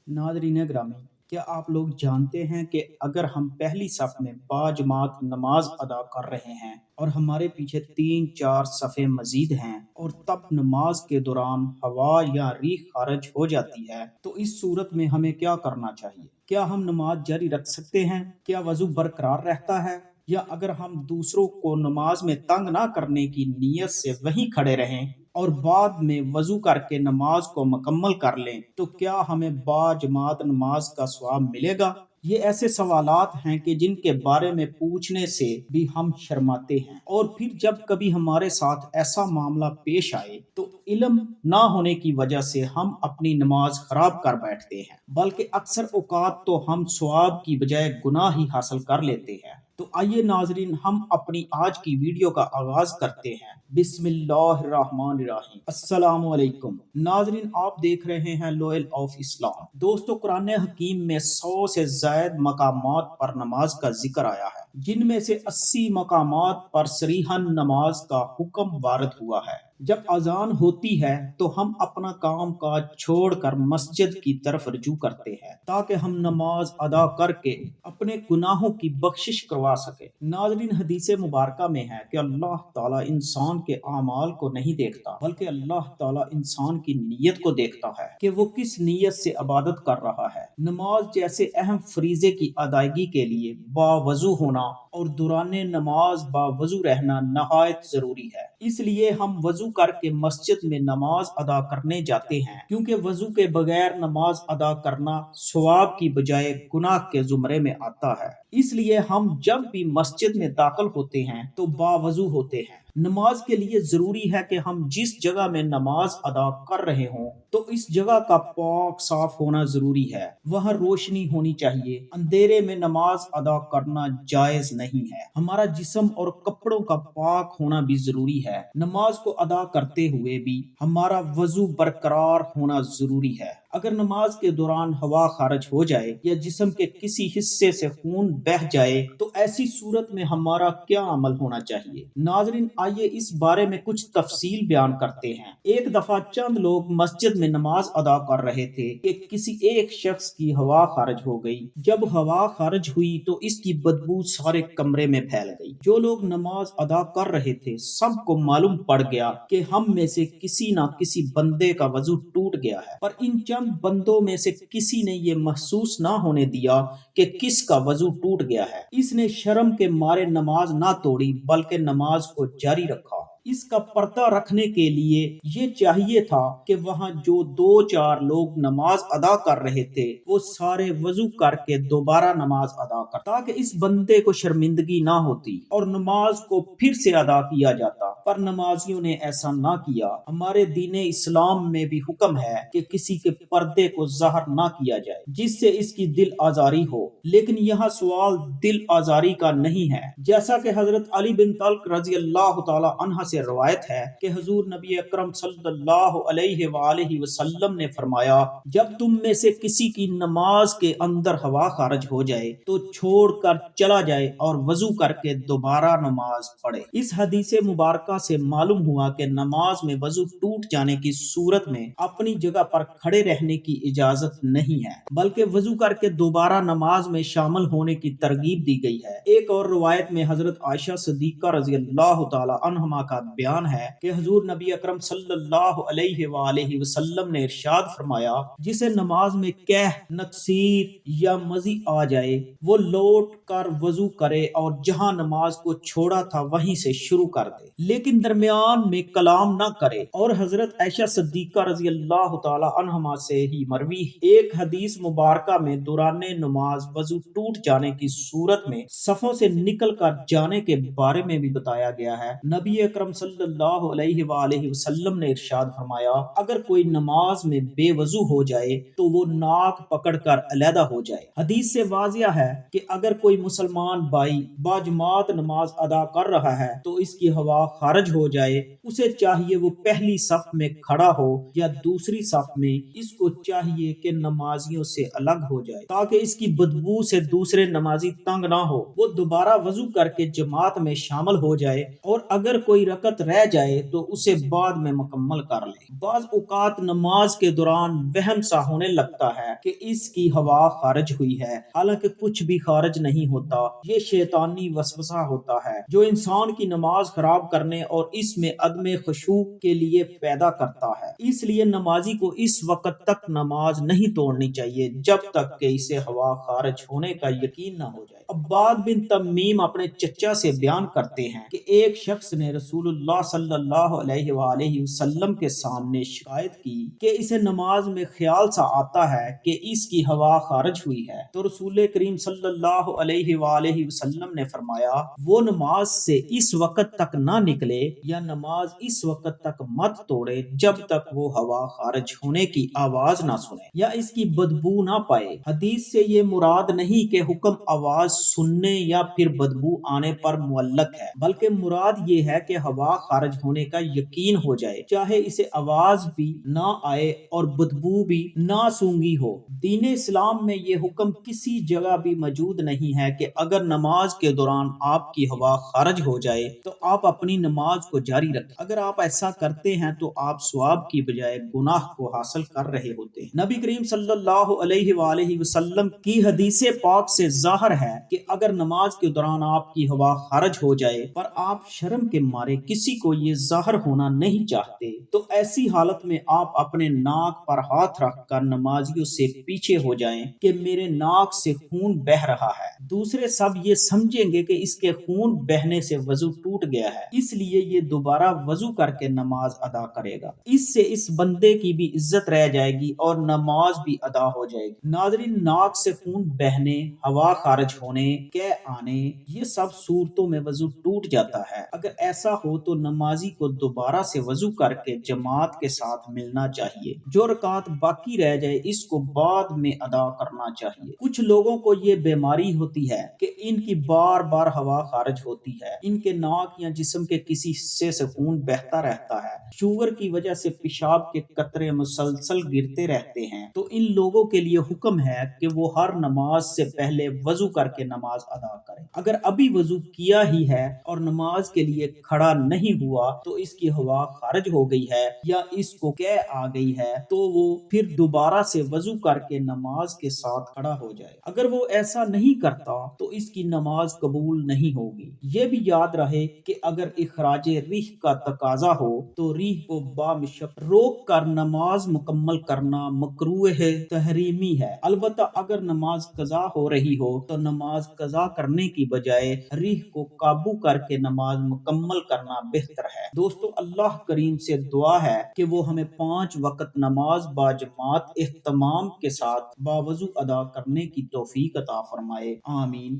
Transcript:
Nadreen ग्रामी, क्या आप लोग जानते हैं कि अगर हम पहली सफ में बाजमात नमाज अदा कर रहे हैं और हमारे पीछे 3-4 सफ़े मजीद हैं और तब नमाज के दौरान हवा या रीह खारिज हो जाती है, तो इस सूरत में हमें क्या करना चाहिए? क्या हम नमाज जारी रख सकते हैं? क्या वजू बरकरार रहता है? या अगर हम दूसरों को नमाज में तंग ना करने की नीयत से वहीं खड़े रहें और बाद में वजू करके नमाज को मुकम्मल कर लें, तो क्या हमें बाजमात नमाज का सवाब मिलेगा? ये ऐसे सवालात हैं कि जिनके बारे में पूछने से भी हम शर्माते हैं, और फिर जब कभी हमारे साथ ऐसा मामला पेश आए तो इल्म ना होने की वजह से हम अपनी नमाज खराब कर बैठते हैं, बल्कि अक्सर औकात तो हम सवाब की बजाय गुनाह ही हासिल कर लेते हैं। तो आइए नाजरीन, हम अपनी आज की वीडियो का आगाज करते हैं। बिस्मिल्लाहिर्रहमानिर्रहीम। अस्सलामु अलैकुम नाजरीन, आप देख रहे हैं लॉयल ऑफ इस्लाम। दोस्तों, कुरान हकीम में 100 से जायद मकामात पर नमाज का जिक्र आया है, जिनमें से 80 मकामात पर सरीहन नमाज का हुक्म वारद हुआ है। जब अजान होती है तो हम अपना काम काज छोड़कर मस्जिद की तरफ रुजू करते हैं, ताकि हम नमाज अदा करके अपने गुनाहों की बख्शिश करवा सके। नाज़रीन, हदीस मुबारका में है कि अल्लाह ताला इंसान के आमाल को नहीं देखता, बल्कि अल्लाह ताला इंसान की नीयत को देखता है कि वो किस नीयत से इबादत कर रहा है। नमाज जैसे अहम फरीजे की अदायगी के लिए बावजू होना और दौरान नमाज बावजू रहना नहायत जरूरी है। इसलिए हम वजू करके मस्जिद में नमाज अदा करने जाते हैं, क्योंकि वजू के बगैर नमाज अदा करना सवाब की बजाय गुनाह के जुमरे में आता है। इसलिए हम जब भी मस्जिद में दाखिल होते हैं तो बावजू होते हैं। नमाज के लिए जरूरी है कि हम जिस जगह में नमाज अदा कर रहे हों तो इस जगह का पाक साफ होना जरूरी है। वहाँ रोशनी होनी चाहिए। अंधेरे में नमाज अदा करना जायज नहीं है। हमारा जिस्म और कपड़ों का पाक होना भी जरूरी है। नमाज को अदा करते हुए भी हमारा वजू बरकरार होना जरूरी है। अगर नमाज के दौरान हवा खारिज हो जाए या जिस्म के किसी हिस्से से खून बह जाए तो ऐसी सूरत में हमारा क्या अमल होना चाहिए? नाजरीन, आइए इस बारे में कुछ तफसील बयान करते हैं। एक दफा चंद लोग मस्जिद में नमाज अदा कर रहे थे कि किसी एक शख्स की हवा खारिज हो गई। जब हवा खारिज हुई तो इसकी बदबू सारे कमरे में फैल गई। जो लोग नमाज अदा कर रहे थे सबको मालूम पड़ गया कि हम में से किसी न किसी बंदे का वजू टूट गया है, पर इन चंद बंदों में से किसी ने ये महसूस ना होने दिया कि किसका वजू टूट गया है। इसने शर्म के मारे नमाज ना तोड़ी, बल्कि नमाज को जारी रखा। इसका पर्दा रखने के लिए ये चाहिए था कि वहाँ जो 2-4 लोग नमाज अदा कर रहे थे वो सारे वजू करके दोबारा नमाज अदा कर, ताकि इस बंदे को शर्मिंदगी ना होती और नमाज को फिर से अदा किया जाता। पर नमाजियों ने ऐसा ना किया। हमारे दीने इस्लाम में भी हुक्म है कि किसी के पर्दे को ज़ाहिर ना किया जाए जिससे इसकी दिल आजारी हो। लेकिन यहाँ सवाल दिल आजारी का नहीं है। जैसा कि हजरत अली बिन तल्क रजी अल्लाह तआला अन्हा से रवायत है कि हुजूर नबी अकरम सल्लल्लाहु अलैहि वसल्लम ने फरमाया, जब तुम में से किसी की नमाज के अंदर हवा खारिज हो जाए तो छोड़कर चला जाए और वजू करके दोबारा नमाज पढ़े। इस हदीस मुबारका से मालूम हुआ कि नमाज में वजू टूट जाने की सूरत में अपनी जगह पर खड़े रहने की इजाजत नहीं है, बल्कि वजू करके दोबारा नमाज में शामिल होने की तरगीब दी गई है। एक और रिवायत में हजरत आयशा सिद्दीका रजी अल्लाह तआला अन्हा का बयान है कि हुजूर नबी अकरम सल्लल्लाहु अलैहि वसल्लम ने इरशाद फरमाया, जिसे नमाज में कह, नक्सीर या मजी आ जाए वो लौट कर वजू करे और जहां नमाज को छोड़ा था वहीं से शुरू कर दे, लेकिन दरमियान में कलाम ना करे। और हजरत आयशा सिद्दीका रजी अल्लाह तआला अन्हा से ही मरवी एक हदीस मुबारका में दौरान नमाज वजू टूट जाने की सूरत में सफों से निकल कर जाने के बारे में भी बताया गया है। नबी अकरम सल्लल्लाहु अलैहि वसल्लम ने इरशाद फरमाया, अगर कोई नमाज में बेवजू हो जाए तो वो नाक पकड़कर अलहदा हो जाए। हदीस से वाजिया है कि अगर कोई मुसलमान भाई बाजमात नमाज अदा कर रहा है तो इसकी हवा خارج ہو جائے اسے چاہیے وہ پہلی صف میں کھڑا ہو یا دوسری صف میں، اس کو چاہیے کہ نمازیوں سے الگ ہو جائے تاکہ اس کی بدبو سے دوسرے نمازی تنگ نہ ہو۔ وہ دوبارہ وضو کر کے جماعت میں شامل ہو جائے اور اگر کوئی رکعت رہ جائے تو اسے بعد میں مکمل کر لے۔ بعض اوقات نماز کے دوران وہم سا ہونے لگتا ہے کہ اس کی ہوا خارج ہوئی ہے، حالانکہ کچھ بھی خارج نہیں ہوتا۔ یہ شیطانی وسوسہ ہوتا ہے جو انسان کی نماز خراب کرنے اور اس میں عدم خشوع کے لیے پیدا کرتا ہے۔ اس لیے نمازی کو اس وقت تک نماز نہیں توڑنی چاہیے جب تک کہ اسے ہوا خارج ہونے کا یقین نہ ہو جائے۔ عباد بن تمیم اپنے چچا سے بیان کرتے ہیں کہ ایک شخص نے رسول اللہ صلی اللہ علیہ وآلہ وسلم کے سامنے شکایت کی کہ اسے نماز میں خیال سا آتا ہے کہ اس کی ہوا خارج ہوئی ہے، تو رسول کریم صلی اللہ علیہ وآلہ وسلم نے فرمایا وہ نماز سے اس وقت تک نہ نکلے یا نماز اس وقت تک مت توڑے جب تک وہ ہوا خارج ہونے کی آواز نہ سنے یا اس کی بدبو نہ پائے۔ حدیث سے یہ مراد نہیں کہ حکم آواز سننے یا پھر بدبو آنے پر معلق ہے، بلکہ مراد یہ ہے کہ ہوا خارج ہونے کا یقین ہو جائے، چاہے اسے آواز بھی نہ آئے اور بدبو بھی نہ سونگی ہو۔ دین اسلام میں یہ حکم کسی جگہ بھی موجود نہیں ہے کہ اگر نماز کے دوران آپ کی ہوا خارج ہو جائے تو آپ اپنی نماز کو جاری رکھیں۔ اگر آپ ایسا کرتے ہیں تو آپ ثواب کی بجائے گناہ کو حاصل کر رہے ہوتے ہیں۔ نبی کریم صلی اللہ علیہ وآلہ وسلم کی حدیث پاک سے ظاہر ہے کہ اگر نماز کے دوران آپ کی ہوا خارج ہو جائے پر آپ شرم کے مارے کسی کو یہ ظاہر ہونا نہیں چاہتے تو ایسی حالت میں آپ اپنے ناک پر ہاتھ رکھ کر نمازیوں سے پیچھے ہو جائیں کہ میرے ناک سے خون بہہ رہا ہے۔ دوسرے سب یہ سمجھیں گے کہ اس کے خون بہنے سے وضو ٹوٹ گیا ہے، اس لیے یہ دوبارہ وضو کر کے نماز ادا کرے گا۔ اس سے اس بندے کی بھی عزت رہ جائے گی اور نماز بھی ادا ہو جائے گی۔ ناظرین، ناک سے خون بہنے، ہوا خارج ہونے، قے آنے، یہ سب صورتوں میں وضو ٹوٹ جاتا ہے۔ اگر ایسا ہو تو نمازی کو دوبارہ سے وضو کر کے جماعت کے ساتھ ملنا چاہیے۔ جو رکعت باقی رہ جائے اس کو بعد میں ادا کرنا چاہیے۔ کچھ لوگوں کو یہ بیماری ہوتی ہے کہ ان کی بار بار ہوا خارج ہوتی ہے، ان کے ناک یا جسم کے کسی حصے سے خون بہتا رہتا ہے، شوگر کی وجہ سے پیشاب کے قطرے مسلسل گرتے رہتے ہیں، تو ان لوگوں کے لیے حکم ہے کہ وہ ہر نماز سے پہلے وضو کر کے نماز ادا کریں۔ اگر ابھی وضو کیا ہی ہے اور نماز کے لیے کھڑا نہیں ہوا تو اس کی ہوا خارج ہو گئی ہے یا اس کو قے آ گئی ہے تو وہ پھر دوبارہ سے وضو کر کے نماز کے ساتھ کھڑا ہو جائے۔ اگر وہ ایسا نہیں کرتا تو اس کی نماز قبول نہیں ہوگی۔ یہ بھی یاد رہے کہ اگر اخراج ریح کا تقاضا ہو تو ریح کو بامشق روک کر نماز مکمل کرنا مکروہ تحریمی ہے۔ البتہ اگر نماز قضا ہو رہی ہو تو نماز قضا کرنے کی بجائے ریح کو قابو کر کے نماز مکمل کرنا بہتر ہے۔ دوستو، اللہ کریم سے دعا ہے کہ وہ ہمیں 5 وقت نماز باجماعت اہتمام کے ساتھ باوضو ادا کرنے کی توفیق عطا فرمائے، آمین۔